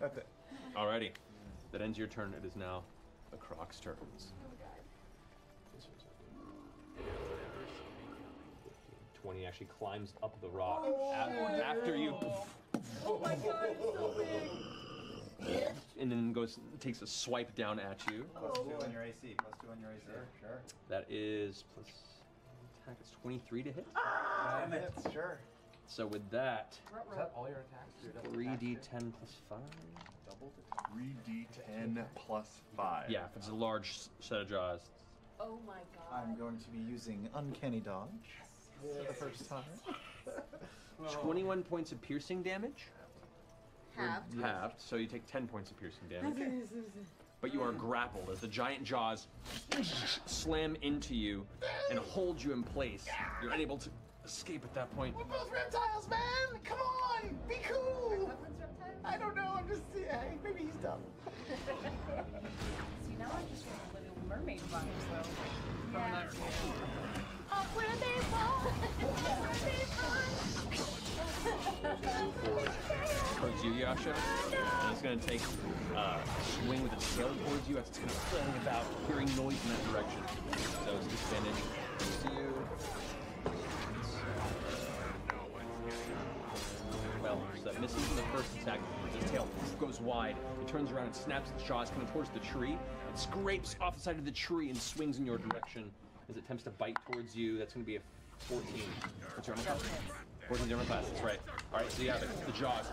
That's it. Alrighty. That ends your turn. It is now the Croc's turns. 20 actually climbs up the rock after you. Oh my god, it's so big. And then takes a swipe down at you. +2 on your AC. +2 on your AC. Sure. That is plus attack. It's 23 to hit. Damn it. Sure. So with that, Is that all your attacks? 3d10 plus 5. Doubled. 3d10 plus 5. Yeah, if it's a large set of jaws. Oh my god. I'm going to be using Uncanny Dodge for the first time. 21 points of piercing damage. Halved. Halved, so you take 10 points of piercing damage. But you are grappled as the giant jaws slam into you and hold you in place. You're unable to escape at that point. We're both reptiles, man! Come on! Be cool! I don't know, I'm just, maybe he's dumb. See, now I'm just getting little mermaid vibes, though. From that Up where they fall, where they Towards you, Yasha. And it's going to take a swing with its tail towards you as it's going to fling about, hearing noise in that direction. So it's disadvantage to you. Well, so that misses in the first attack. Its tail goes wide. It turns around and snaps its jaws, coming towards the tree. It scrapes off the side of the tree and swings in your direction as it attempts to bite towards you. That's going to be a 14. What's your armor class? 14 armor class, that's right. Alright, so you have it, the jaws.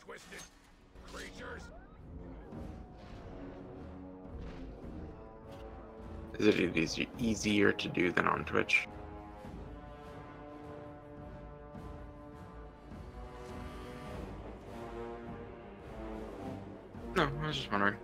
Twisted creatures. Is it easier to do than on Twitch? No, I was just wondering.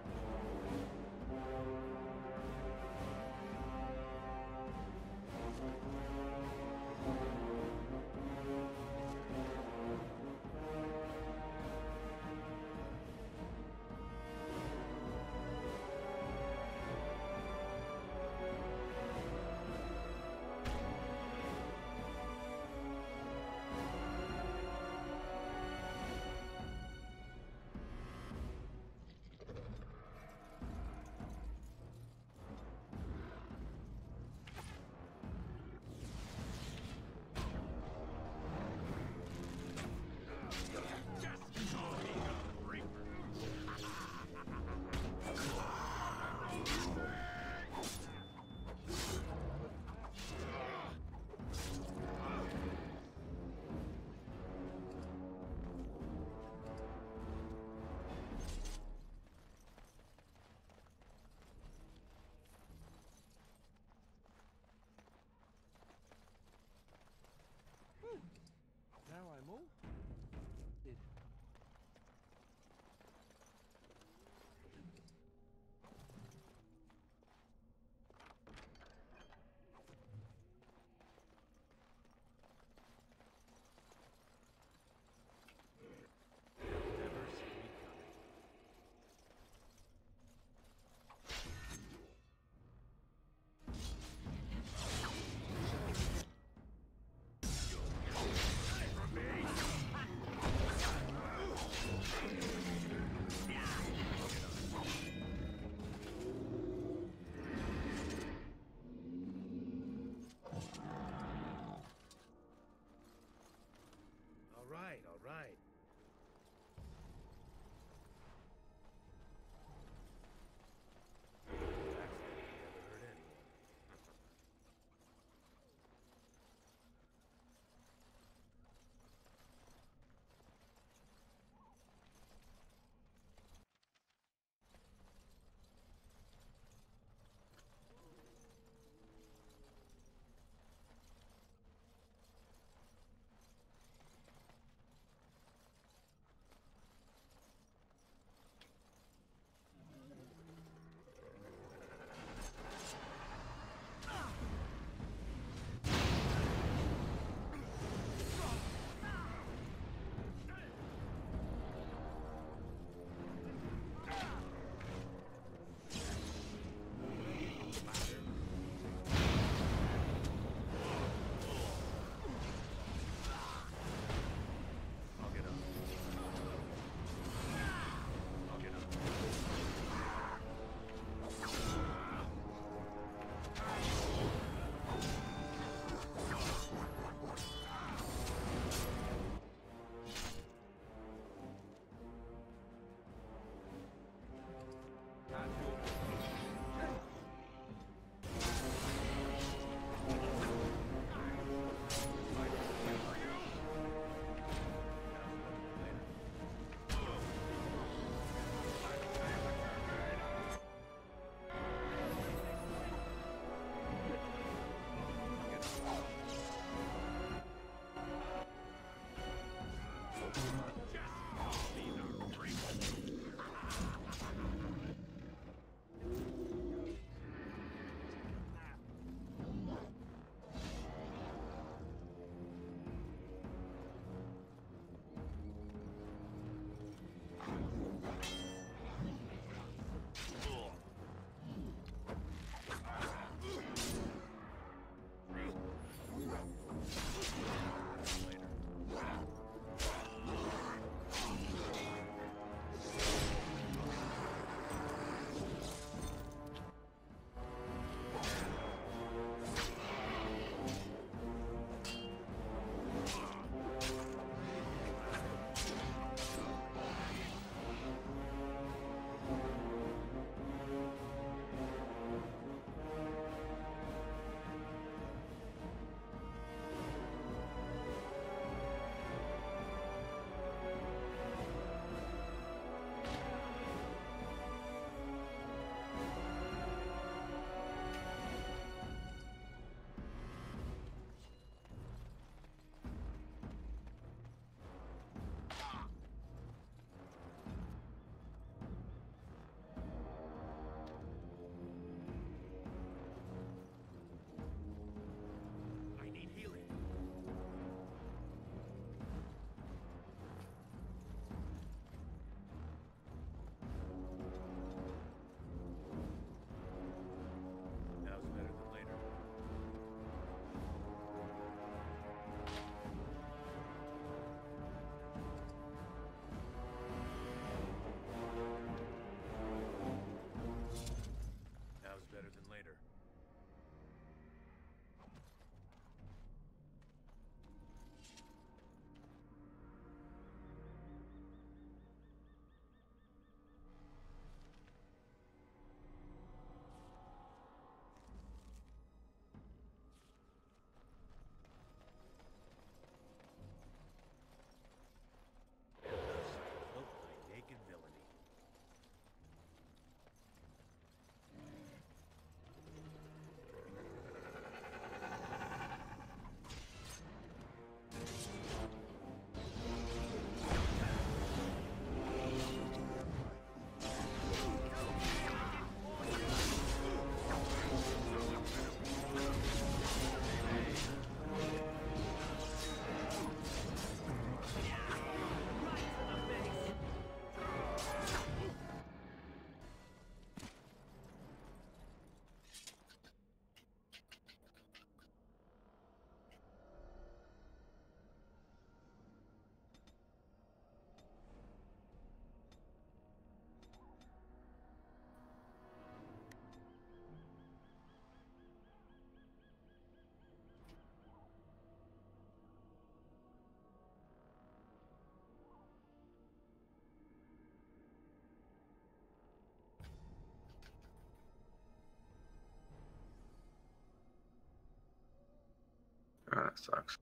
that sucks.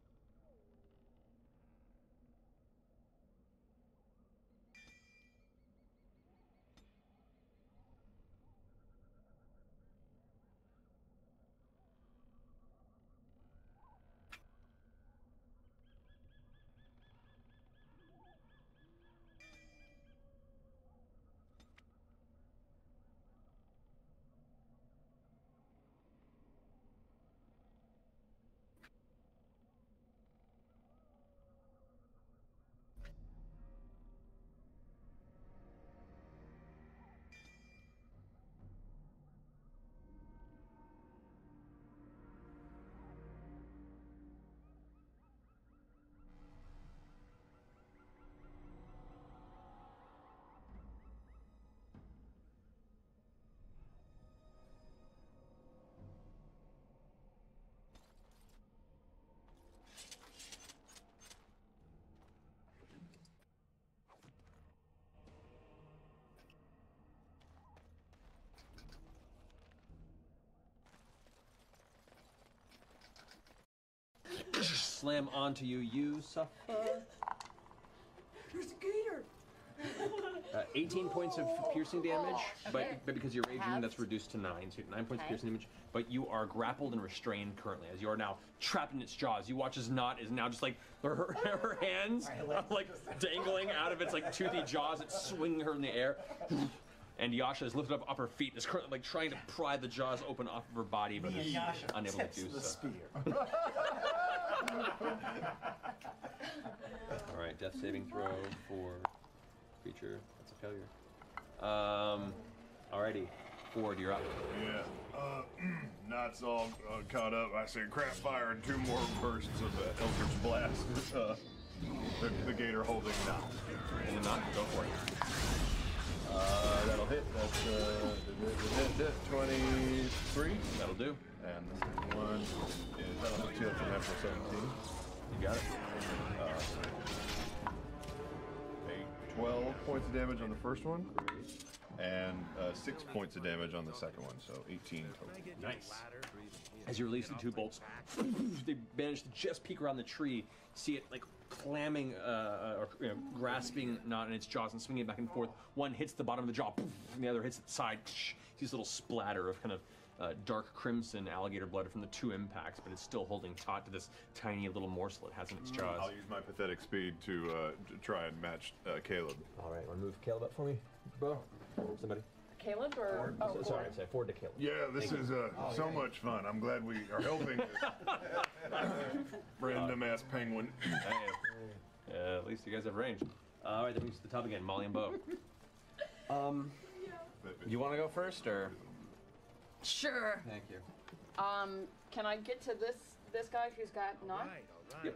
Slam onto you, you suffer. There's a gator. 18 points of piercing damage, but because you're raging, that's reduced to 9. So 9 points of piercing damage, but you are grappled and restrained currently, as you are now trapped in its jaws. You watch as Knot is now just like her hands like dangling out of its like toothy jaws. It's swinging her in the air. And Yasha is lifted up her feet, is currently like trying to pry the jaws open off of her body, but is unable to do so. All right, death saving throw for creature. That's a failure. Alrighty, Ford, you're up. Yeah. Knots all caught up. I say crap fire and 2 more bursts of the Eldritch Blast. The gator holding now. And the Knot, go for it. That'll hit. That's 23. That'll do. And the second one is that'll hit you for natural 17. You got it. 12 points of damage on the first one, and 6 points of damage on the second one, so 18 total. Nice. As you release the 2 bolts, they manage to just peek around the tree, see it like clamming, or grasping Knot in its jaws and swinging it back and forth. One hits the bottom of the jaw, and the other hits the side. See this little splatter of kind of dark crimson alligator blood from the 2 impacts, but it's still holding taut to this tiny little morsel it has in its jaws. I'll use my pathetic speed to try and match Caleb. All right, want to move Caleb up for me, Bo? Somebody? Caleb or Sorry, I'd say forward to Caleb. Yeah, this is so much fun. I'm glad we are helping this random ass penguin. Hey, at least you guys have range. All right, that brings us to the top again, Molly and Bo. You want to go first, or? Sure. Thank you. Can I get to this guy who's got Knot? Yep.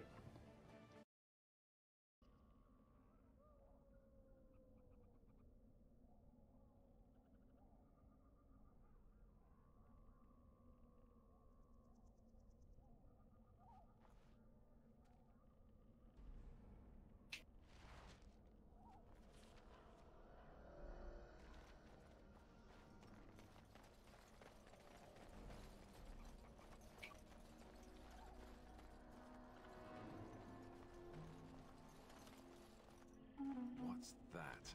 What's that?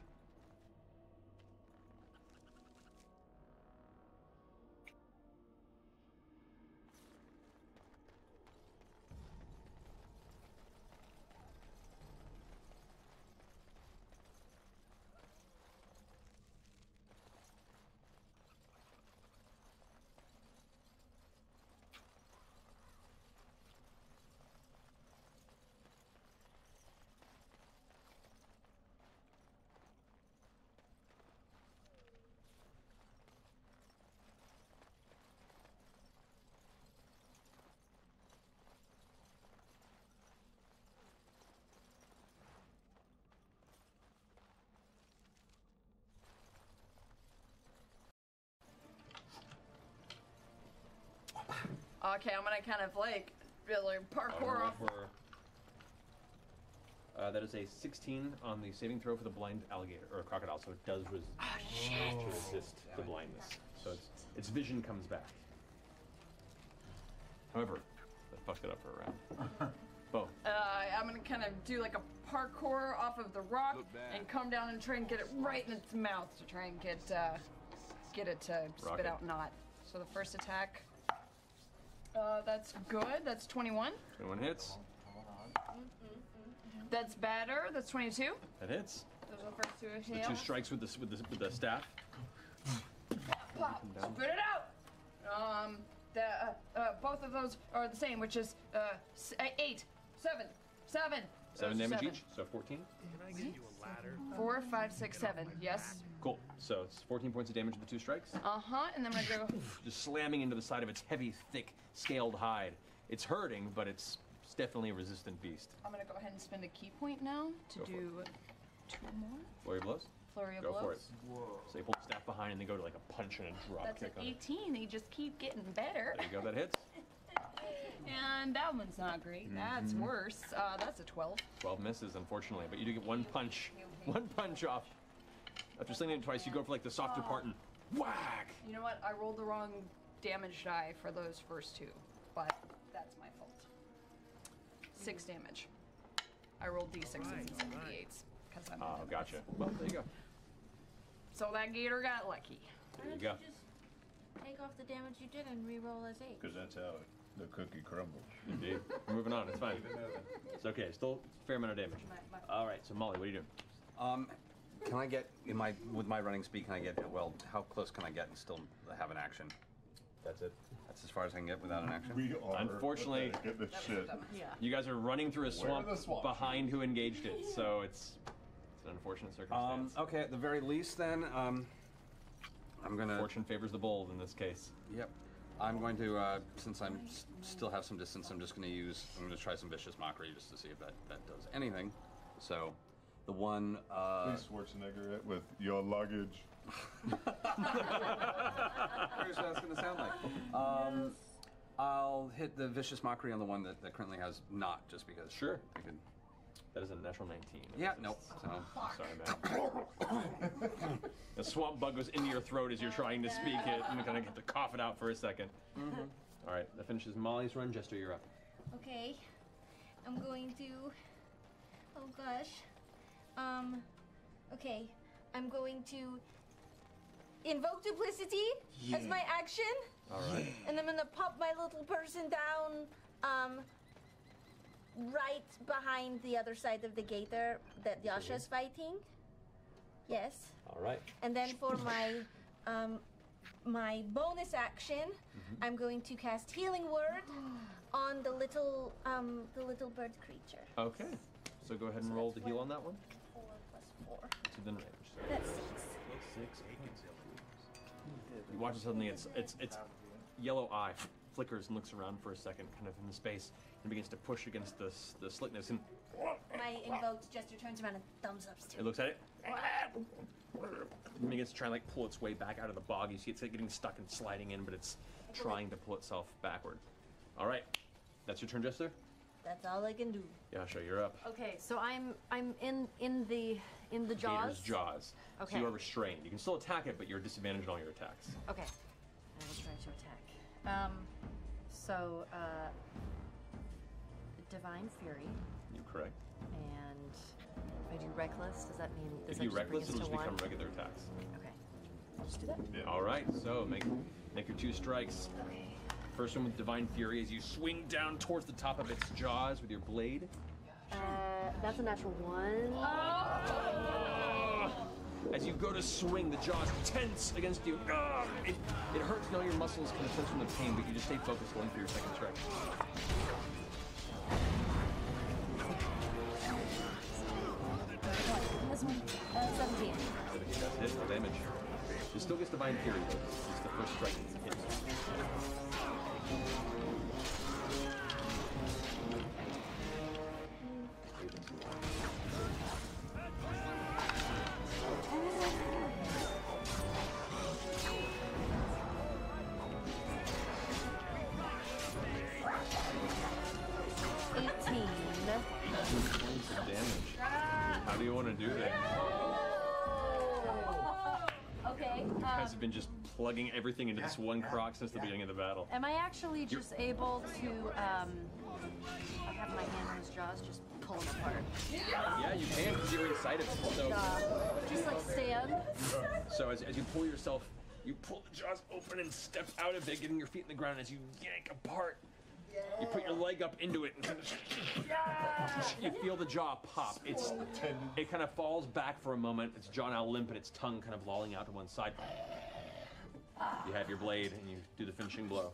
Okay, I'm gonna kind of like parkour off. That is a 16 on the saving throw for the blind alligator or crocodile, so it does to resist the blindness. So its vision comes back. However, That fucked it up for a round. Bo. I'm gonna kind of do like a parkour off of the rock and come down and try and get it right in its mouth to try and get it to spit Rocket. out knot. So the first attack, that's good. That's 21. 21 hits. That's better. That's 22. That hits. Those are the first two The hails. 2 strikes with the staff. Pop, spit it out. Both of those are the same, which is 8, 7. 7 Those are damage 7. each, so 14. 4, 5, 6, 7. Yes. Cool. So it's 14 points of damage with the 2 strikes. And then I'm gonna go. Just slamming into the side of its heavy, thick, scaled hide. It's hurting, but it's definitely a resistant beast. I'm gonna go ahead and spend a key point now to Go for do 2 more. Flurry of blows? Flurry of Go blows. for it. So you pull the staff behind and they go to like a punch and a drop That's kick an on it. 18. They just keep getting better. There you go, that hits. And that one's not great. That's worse. That's a 12. 12 misses, unfortunately, but you do get one punch. One punch off. After slinging it twice, you go for like the softer part and whack! You know what? I rolled the wrong damage die for those first 2, but that's my fault. 6 damage. I rolled d6s and 78s because I'm. Oh, gotcha. Well, there you go. So that gator got lucky. There you go. Just take off the damage you did and re-roll as 8. Because that's how the cookie crumbles. Indeed. We're moving on, it's fine. It's okay, still a fair amount of damage. Alright, so Molly, what are you doing? Can I get with my running speed? Can I get how close can I get and still have an action? That's it. That's as far as I can get without an action. We are Unfortunately, get this shit. Yeah. You guys are running through a swamp the swamp behind who engaged it, so it's an unfortunate circumstance. Okay, at the very least, then I'm gonna. Fortune favors the bold in this case. Yep. I'm going to, since I'm still have some distance, I'm going to try some vicious mockery just to see if that does anything. So, the one. Please Schwarzenegger it with your luggage. Here's what that's going to sound like. I'll hit the vicious mockery on the one that currently has not, just because. Sure. I could. That is a natural 19. Yeah, nope. So. Sorry, man. The swamp bug goes into your throat as you're trying to speak it, and you kind of get to cough it out for a second. All right, that finishes Molly's run. Jester, you're up. Okay. I'm going to. Oh gosh. Okay. I'm going to invoke duplicity as my action. All right. And I'm gonna pop my little person down, right behind the other side of the gator that Yasha's fighting. Yes. All right. And then for my, my bonus action, I'm going to cast Healing Word on the little bird creature. Okay. So go ahead and roll to heal on that one. 4 plus 4. It's within range. So That's 6. 6. You watch it suddenly. Its yellow eye flickers and looks around for a second, kind of in the space, and begins to push against the slickness. And My invoked Jester turns around and thumbs up it still. looks at it. And begins to try and like pull its way back out of the bog. You see it's like getting stuck and sliding in, but it's trying to pull itself backward. All right, that's your turn, Jester. That's all I can do. Yasha, you're up. Okay, so I'm in the jaws. Gator's jaws. Okay. So you are restrained. You can still attack it, but you're disadvantaged on all your attacks. Okay. I will try to attack. So Divine Fury, You correct. and if I do Reckless, does that mean If that you just bring reckless, us it'll to just become 1? regular attacks. Okay. I'll just do that. Yeah. All right, so make your 2 strikes. Okay. First one with Divine Fury as you swing down towards the top of its jaws with your blade. That's a natural 1. As you go to swing, the jaws tense against you. It hurts now your muscles kind of tense from the pain, but you just stay focused going for your second strike. This one, 17. That's hit, no damage. It still gets Divine Fury, though. It's the first strike that hits. Points of damage. How do you want to do that? Okay. You guys have been just plugging everything into this one croc since the beginning of the battle. Am I actually just able to, I have my hand in his jaws, just pull him apart? Yeah, you can because you're inside of it. So, Just like stand. so as you pull yourself, you pull the jaws open and step out of it, getting your feet in the ground. As you yank apart, you put your leg up into it and kind of, you feel the jaw pop. It kind of falls back for a moment. Its jaw now limp and its tongue kind of lolling out to one side. You have your blade and you do the finishing blow.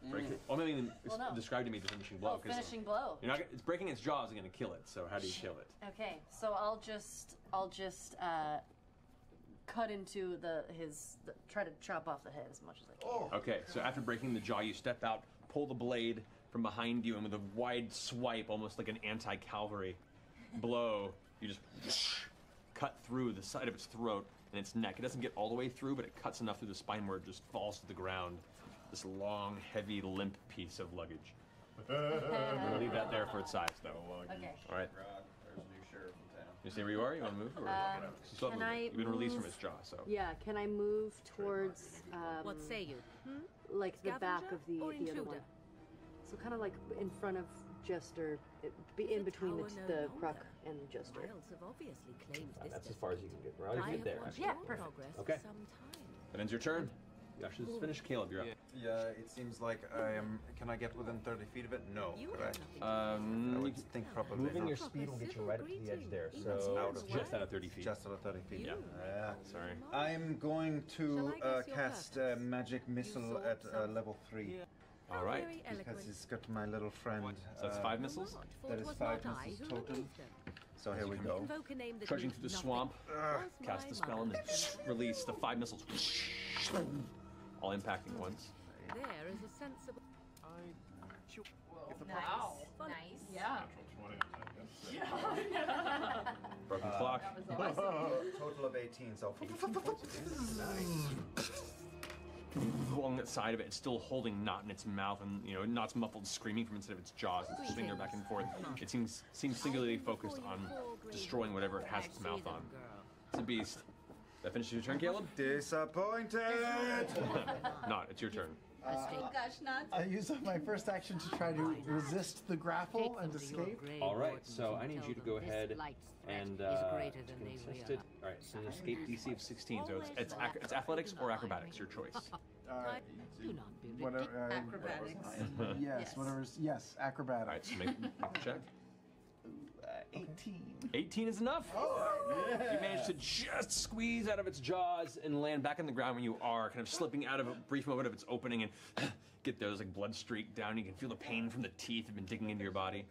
Break it. Well, maybe describe to me the finishing blow. Oh, finishing blow. You're not. It's breaking its jaws is going to kill it. So how do you kill it? Okay, so I'll just cut into try to chop off the head as much as I can. Okay, so after breaking the jaw, you step out, pull the blade from behind you, and with a wide swipe, almost like an anti-cavalry blow, you just cut through the side of its throat and its neck. It doesn't get all the way through, but it cuts enough through the spine where it just falls to the ground. This long, heavy, limp piece of luggage. I'm gonna leave that there for its size, though. Okay. All right. There's a new sheriff in town. You stay where you are? You want to move? Or you still have can movement. I You've been released from move- its jaw, so. Yeah, can I move towards, What say you? like the back Scavenger of the or other intruder? one? So kind of like in front of Jester, in between the croc and Jester. Miles have obviously claimed this That's as far as you can get. Right? I You get there. have watched actually. Yeah, your perfect. progress Okay. for some time. That ends your turn. Yasha's finished. Caleb, you're up. Yeah, it seems like I am. Can I get within 30 feet of it? No, You could have I? nothing I would think probably Moving not. your speed will get you right up to the edge there. Even So out of just out of 30 feet. Just out of 30 feet. Yeah. Yeah. Sorry. I'm going to Shall I guess your cast purpose? magic missile sought at something. level 3 All right. Very because eloquent. it's got my little friend. So that's 5 missiles. Not, for That it is was 5 not I missiles who total. removed them. So here we go. Invoke a name that Trudging means through the nothing. swamp, Was cast my the spell and then mother. release the 5 missiles, all impacting once. There is a sensible. Wow. Fun. Nice. Yeah. Broken clock. Total of 18, so 18 points of damage. Along the side of it, it's still holding knot in its mouth, and knot's muffled screaming from inside of its jaws. It's swinging there back and forth. It seems singularly focused on destroying whatever it has its mouth on. It's a beast. That finishes your turn, Caleb? Disappointed! Not. It's your turn. Gosh, not. I use my first action to try to resist the grapple and escape. All right, so I need you to go ahead and contest it. All right, so an escape DC of 16. So it's athletics or acrobatics, your choice. Do not be Whatever. Acrobatics. Yes, whatever's. Yes, All acrobatics. right, so make the check. 18. 18 is enough. You manage to just squeeze out of its jaws and land back on the ground where you are, kind of slipping out of a brief moment of its opening and get there. There's like blood streak down. You can feel the pain from the teeth have been digging into your body.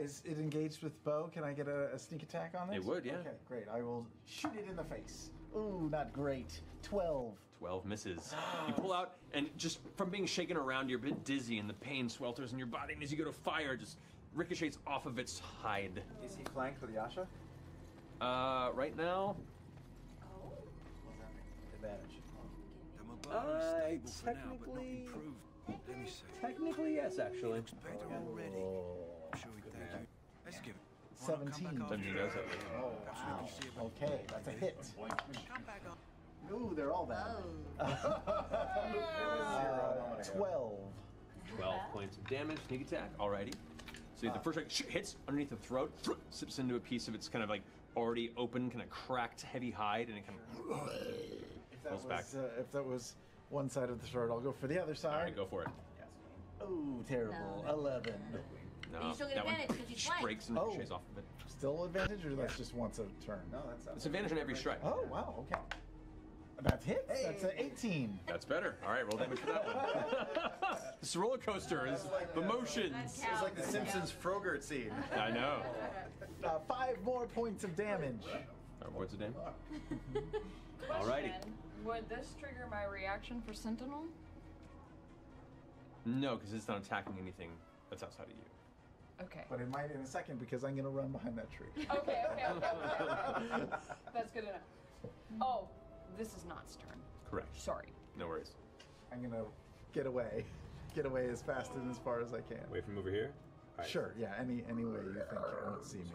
Is it engaged with bow? Can I get a sneak attack on it? It would, yeah. Okay, great. I will shoot it in the face. Ooh, not great. 12. 12 misses. You pull out, and just from being shaken around, you're a bit dizzy, and the pain swelters in your body. And as you go to fire, it just ricochets off of its hide. Is he flanked with Yasha? Right now, Advantage. technically yes, actually. 17. Dungeon does it. Oh, wow. Okay, that's a hit. Ooh, they're all bad. 12. 12 points of damage, sneak attack. Alrighty. So the first strike hits underneath the throat, sips into a piece of its kind of like already open, kind of cracked, heavy hide, and it kind of pulls back. If that was one side of the throat, I'll go for the other side. Alright, go for it. Ooh, terrible. No. 11. No, You still get that one advantage 'cause you flanked. breaks and Oh. ricochets off of it. Still advantage, or that's just once a turn? No, that's It's advantage on every strike. Oh, wow, okay. That hits. That's an 18. That's better. All right, roll damage for that one. This roller coaster is emotions. It's like the Simpsons Frogurt scene. I know. 5 more points of damage. What's the name? Alrighty. Question, would this trigger my reaction for Sentinel? No, because it's not attacking anything that's outside of you. Okay. But it might in a second because I'm going to run behind that tree. Okay. That's good enough. Oh, this is Not's turn. Correct. Sorry. No worries. I'm going to get away. Get away as fast and as far as I can. Away from over here? All right. Sure, yeah, any way you think you won't see me.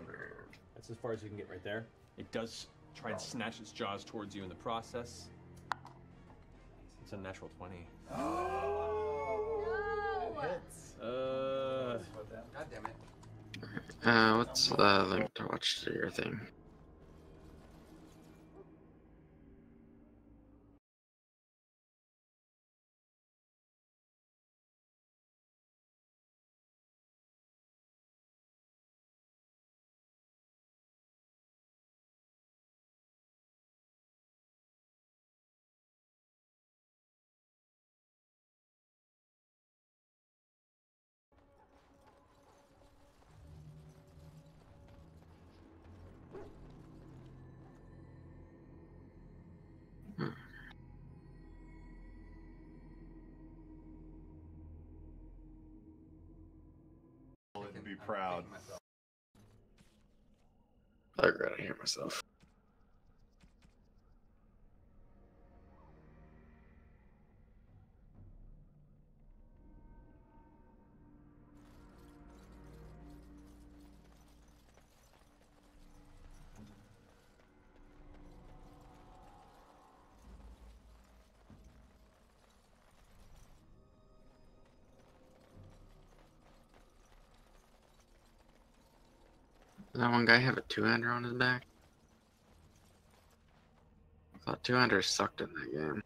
That's as far as you can get right there. It does try and snatch its jaws towards you in the process. It's a natural 20. No! Hits. God damn it. What's the link to watch to your thing? And be proud. I regret I hear myself. Does that one guy have a two-hander on his back? I thought two-handers sucked in that game.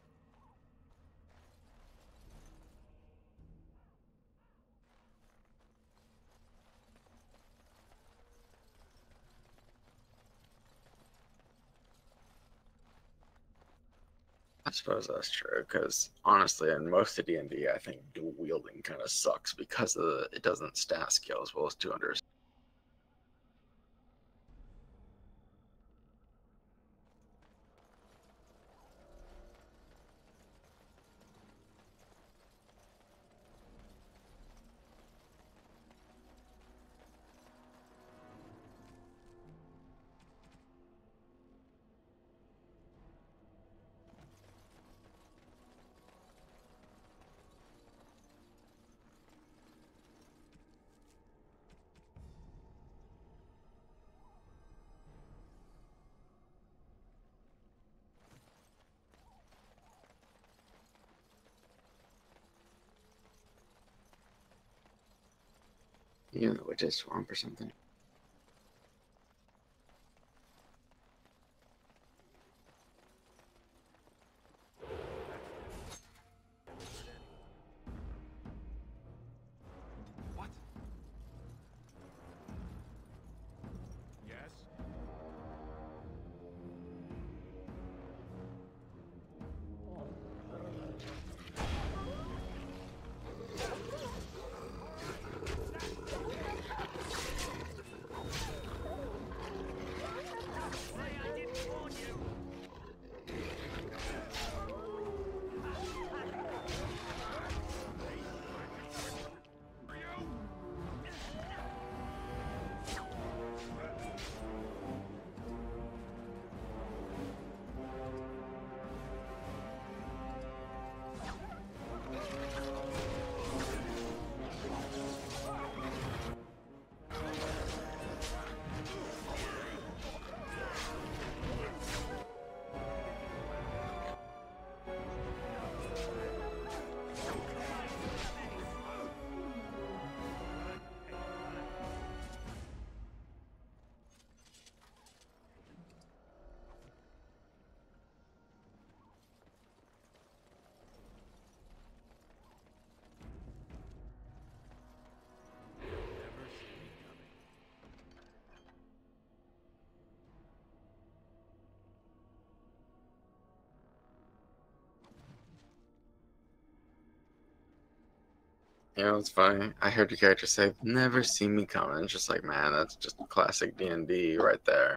I suppose that's true, because honestly, in most of D&D, I think dual wielding kind of sucks because it doesn't stat skill as well as two-handers. You know, which is swamp or something. What? Yes. You know, it's funny. I heard your character say, "Never see me coming." It's just like, man, that's just classic D&D right there.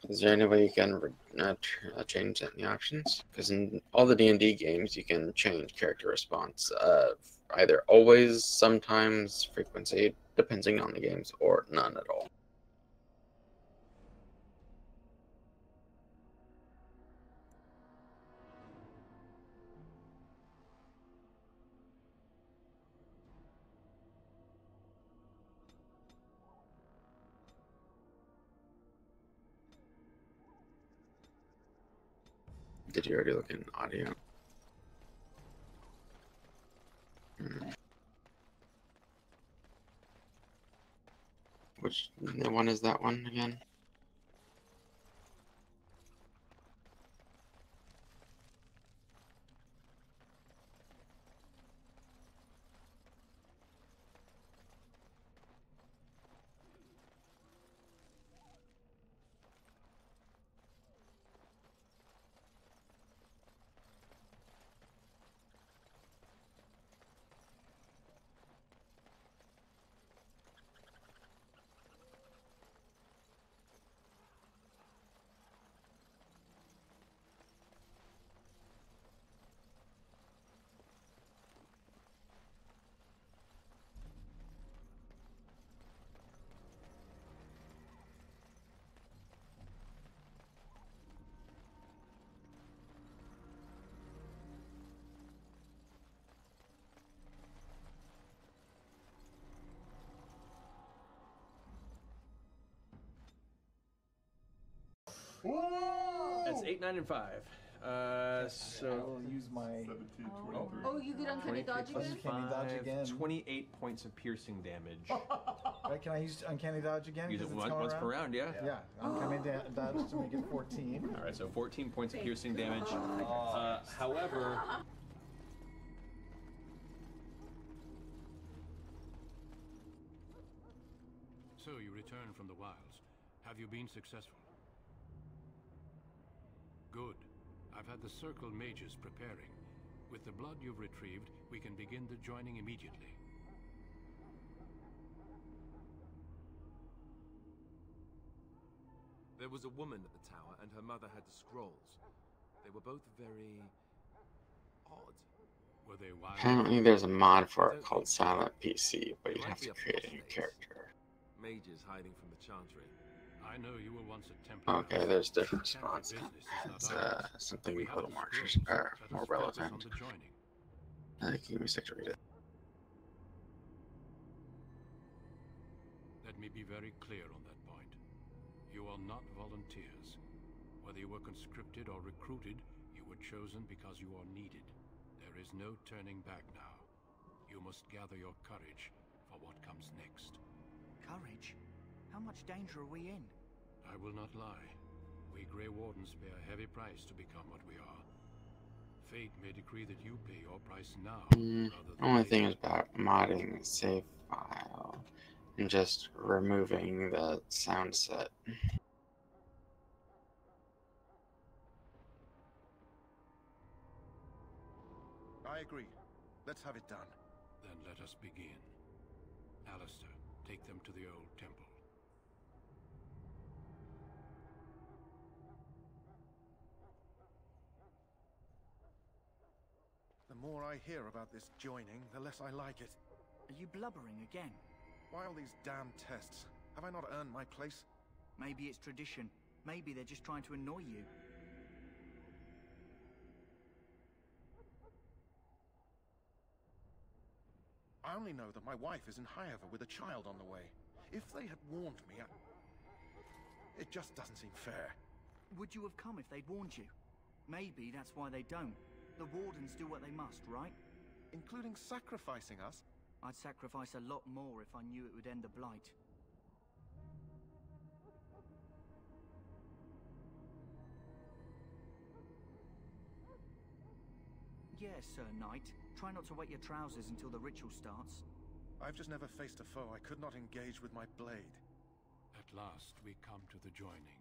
Is there any way you can change that in the options? Because in all the D&D games, you can change character response, either always, sometimes, frequency, depending on the games, or none at all. Did you already look in audio? Which one is that one again? That's 8, 9, and 5. So I'll use my 17, 23. Oh, you get uncanny dodge again? Uncanny dodge again. 28 points of piercing damage. Right, can I use uncanny dodge again? Use it 'cause it's coming once per round, yeah. Yeah, uncanny dodge to make it 14. All right, so 14 points of piercing damage. However, So you return from the wilds. Have you been successful? Good. I've had the Circle mages preparing. With the blood you've retrieved, we can begin the joining immediately. There was a woman at the tower, and her mother had the scrolls. They were both very odd. Were they wild? Apparently there's a mod for it called Silent PC, but you'd have to create a new character. Mages hiding from the Chantry. I know you were once a Templar. Okay, there's different spots. It's something a little more relevant. Give me a sec to read it. Let me be very clear on that point. You are not volunteers. Whether you were conscripted or recruited, you were chosen because you are needed. There is no turning back now. You must gather your courage for what comes next. Courage? How much danger are we in? I will not lie. We Grey Wardens pay a heavy price to become what we are. Fate may decree that you pay your price now. Only thing is about modding the save file and just removing the sound set. I agree. Let's have it done. Then let us begin. Alistair, take them to the old temple. The more I hear about this joining, the less I like it. Are you blubbering again? Why all these damn tests? Have I not earned my place? Maybe it's tradition. Maybe they're just trying to annoy you. I only know that my wife is in Highover with a child on the way. If they had warned me, it just doesn't seem fair. Would you have come if they'd warned you? Maybe that's why they don't. The Wardens do what they must, right? Including sacrificing us? I'd sacrifice a lot more if I knew it would end the Blight. Yes, Sir Knight. Try not to wet your trousers until the ritual starts. I've just never faced a foe I could not engage with my blade. At last, we come to the joining.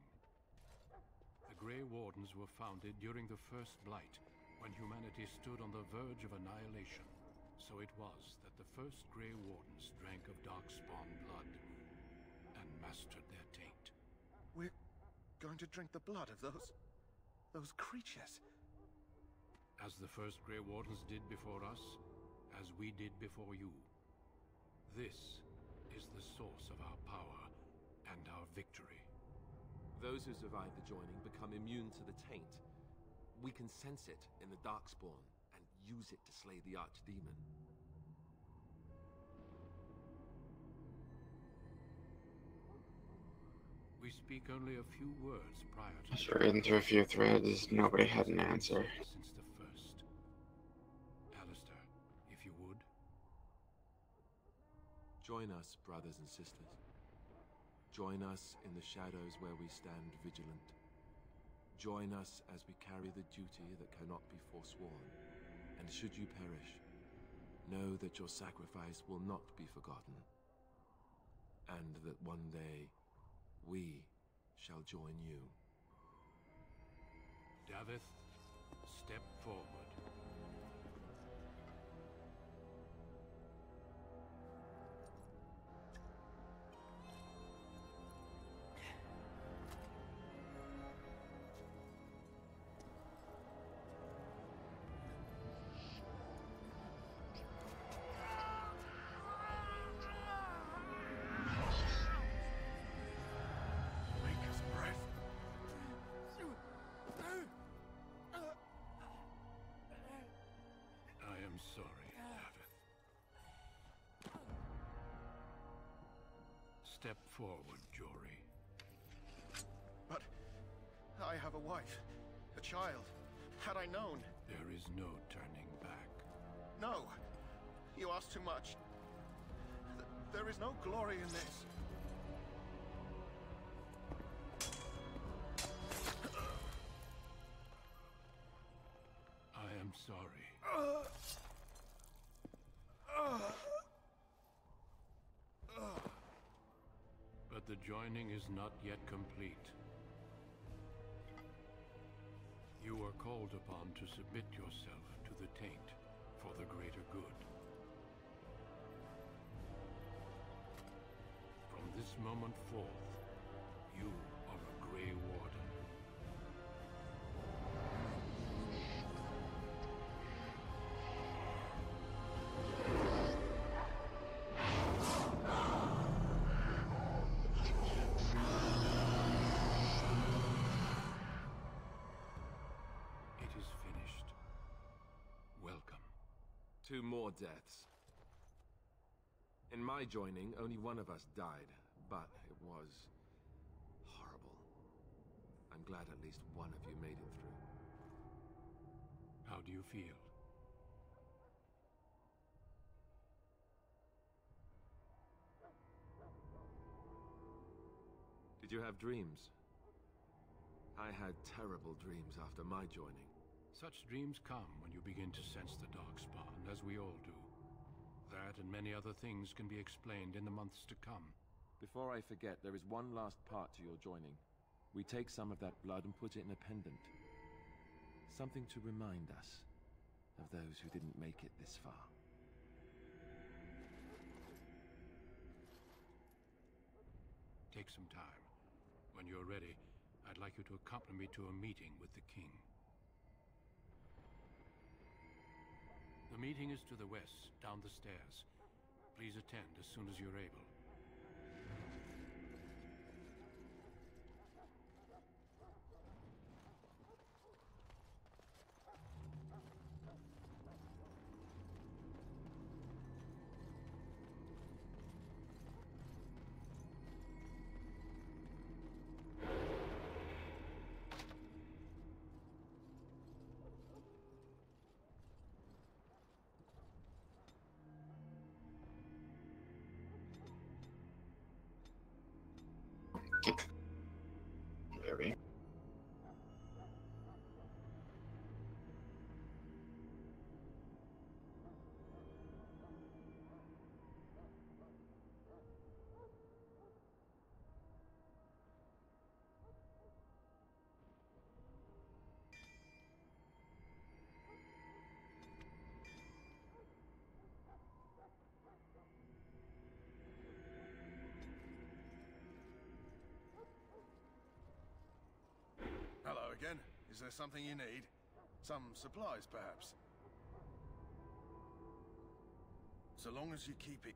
The Grey Wardens were founded during the First Blight, when humanity stood on the verge of annihilation. So it was that the first Grey Wardens drank of Darkspawn blood and mastered their taint. going to drink the blood of those creatures. As the first Grey Wardens did before us, as we did before you. This is the source of our power and our victory. Those who survive the joining become immune to the taint. We can sense it in the Darkspawn and use it to slay the Archdemon. We speak only a few words prior to... Just reading through a few threads, nobody had an answer. Since the first. Alistair, if you would. Join us, brothers and sisters. Join us in the shadows where we stand vigilant. Join us as we carry the duty that cannot be forsworn. And should you perish, know that your sacrifice will not be forgotten. And that one day, we shall join you. Davith, step forward. Sorry, Davith. Step forward, Jory. But I have a wife, a child. Had I known... There is no turning back. No! You ask too much. There is no glory in this. I am sorry. But the joining is not yet complete. You are called upon to submit yourself to the taint for the greater good. From this moment forth, you are a Grey Warden. Two more deaths. In my joining, only one of us died, but it was horrible. I'm glad at least one of you made it through. How do you feel? Did you have dreams? I had terrible dreams after my joining. Such dreams come when you begin to sense the Darkspawn, as we all do. That and many other things can be explained in the months to come. Before I forget, there is one last part to your joining. We take some of that blood and put it in a pendant. Something to remind us of those who didn't make it this far. Take some time. When you're ready, I'd like you to accompany me to a meeting with the king. The meeting is to the west, down the stairs. Please attend as soon as you're able. Maybe. again. Is there something you need? Some supplies, perhaps? So long as you keep it...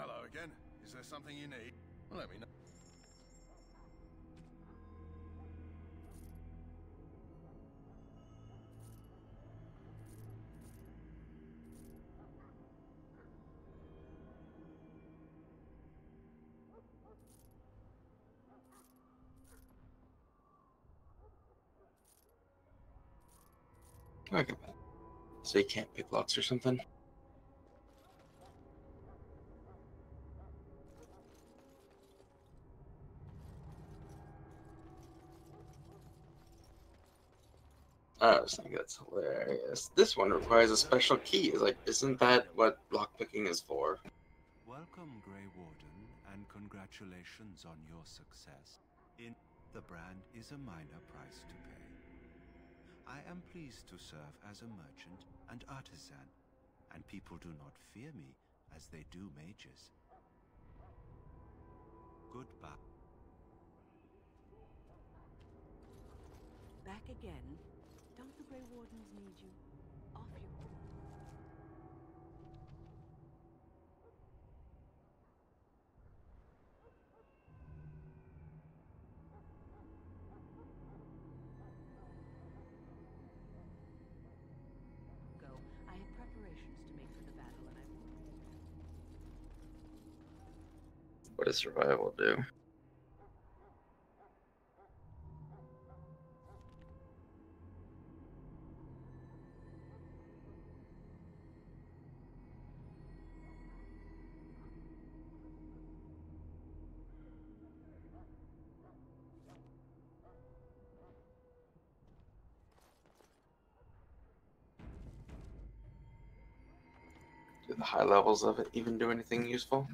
Hello again. Is there something you need? Well, let me know. Okay. So you can't pick locks or something? I was thinking that's hilarious. This one requires a special key. It's like, isn't that what lockpicking is for? Welcome, Grey Warden, and congratulations on your success. The brand is a minor price to pay. I am pleased to serve as a merchant and artisan, and people do not fear me as they do mages. Goodbye. Back again? Don't the Grey Wardens need you? Off you go. I have preparations to make for the battle, and What does survival do? Do the high levels of it even do anything useful?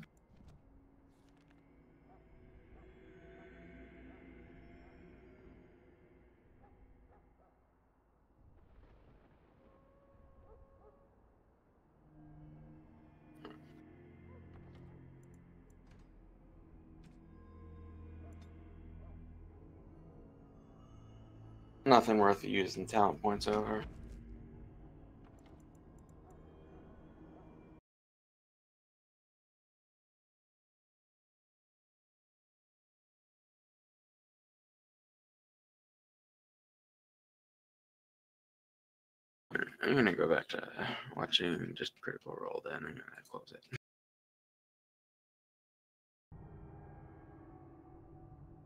Nothing worth using talent points over. I'm gonna go back to watching just Critical Role then. I'm gonna close it.